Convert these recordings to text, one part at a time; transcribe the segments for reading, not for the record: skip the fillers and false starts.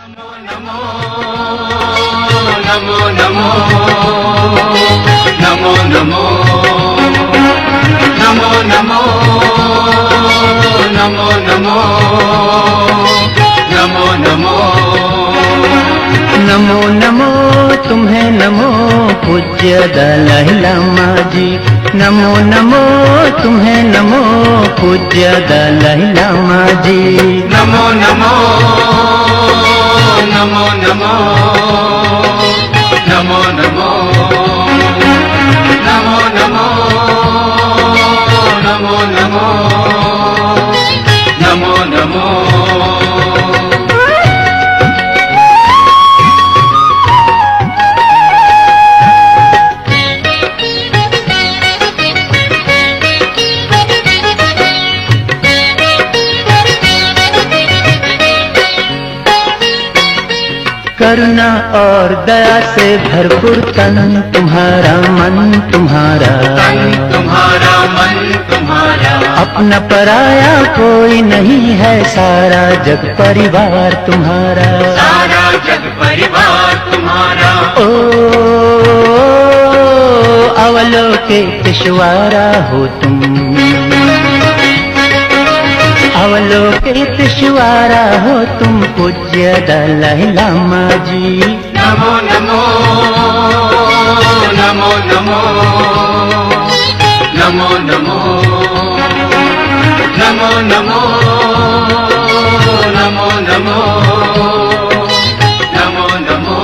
नमो नमो नमो नमो नमो नमो नमो नमो नमो नमो नमो नमो नमो नमो तुम्हें नमो पूज्य दलाई लामा जी। नमो नमो तुम्हें नमो पूज्य दलाई लामा जी। नमो नमो नमो नमो नमो नमो नमो नमो नमो नमो नमो नमो। करुणा और दया से भरपूर तन तुम्हारा मन तुम्हारा, तन तुम्हारा मन तुम्हारा, अपना पराया कोई नहीं है, सारा जग परिवार तुम्हारा, सारा जग परिवार तुम्हारा। ओ अवलोकितेश्वरा हो तुम, अवलोकितेश्वरा हो तुम पूज्य दलाई लामा जी। नमो नमो नमो नमो नमो नमो नमो नमो नमो नमो नमो नमो।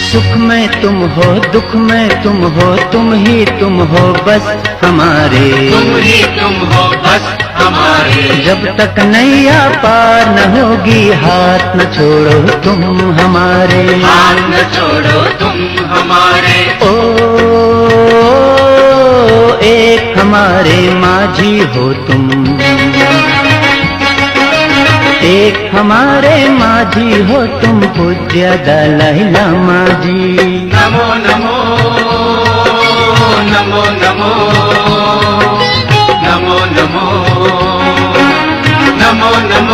सुख में तुम हो दुख में तुम हो, तुम ही तुम हो बस हमारे, तुम ही तुम हो बस हमारे। जब तक नैया पार न होगी हाथ न छोड़ो तुम हमारे, हाथ न छोड़ो तुम हमारे। ओ एक हमारे माझी हो तुम, एक हमारे माझी हो तुम पूज्य दलाई लामा जी। नमो नमो नमो नमो नमो नमो नमो नमो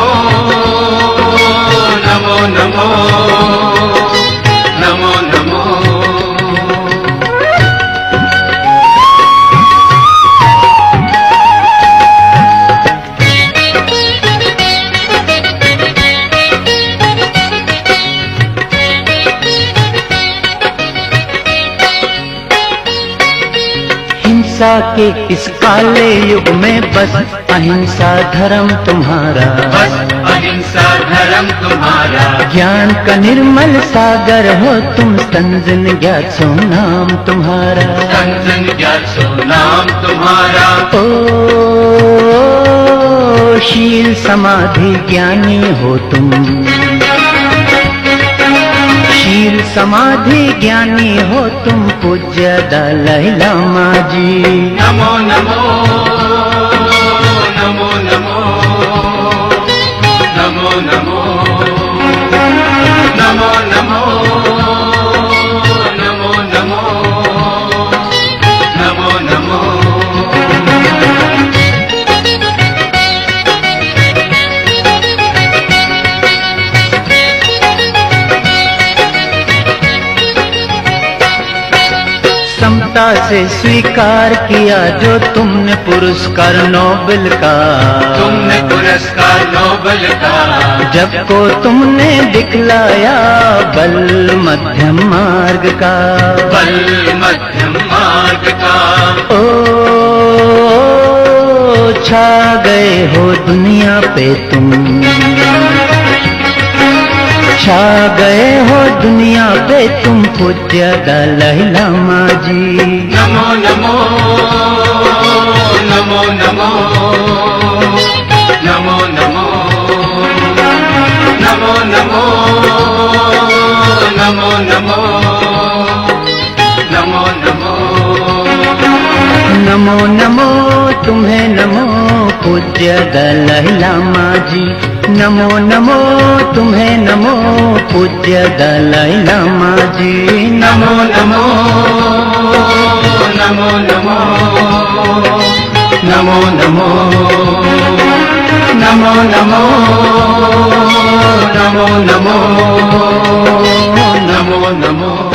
नमो नमो नमो नमो। हिंसा के इस काले युग में बस अहिंसा धर्म तुम्हारा, बस अहिंसा धर्म तुम्हारा। ज्ञान का निर्मल सागर हो तुम, संजन ज्ञात सो नाम तुम्हारा, संजन ज्ञात सो नाम तुम्हारा। ओ शील समाधि ज्ञानी हो तुम, शील समाधि ज्ञानी हो तुम पूज्य दलाई लामा जी। नमो नमो नमो नमो नमो नमो नमो नमो नमो नमो नमो नमो। समता से स्वीकार किया जो तुमने पुरस्कार नोबेल का, तुमने पुरस्कार नोबेल का। जब को तुमने दिखलाया बल मध्यम मार्ग का, बल मध्यम मार्ग का। ओ छा गए हो दुनिया पे तुम, छा गए हो दुनिया पे तुम पूज्य दलाई लामा जी। नमो नमो नमो नमो नमो नमो नमो नमो नमो नमो नमो नमो। नमो नमो तुम्हें नमो पूज्य दलाई लामा जी। नमो नमो तुम्हें नमो पूज्य दलाई लामा जी। नमो नमो नमो नमो नमो नमो नमो नमो नमो नमो नमो नमो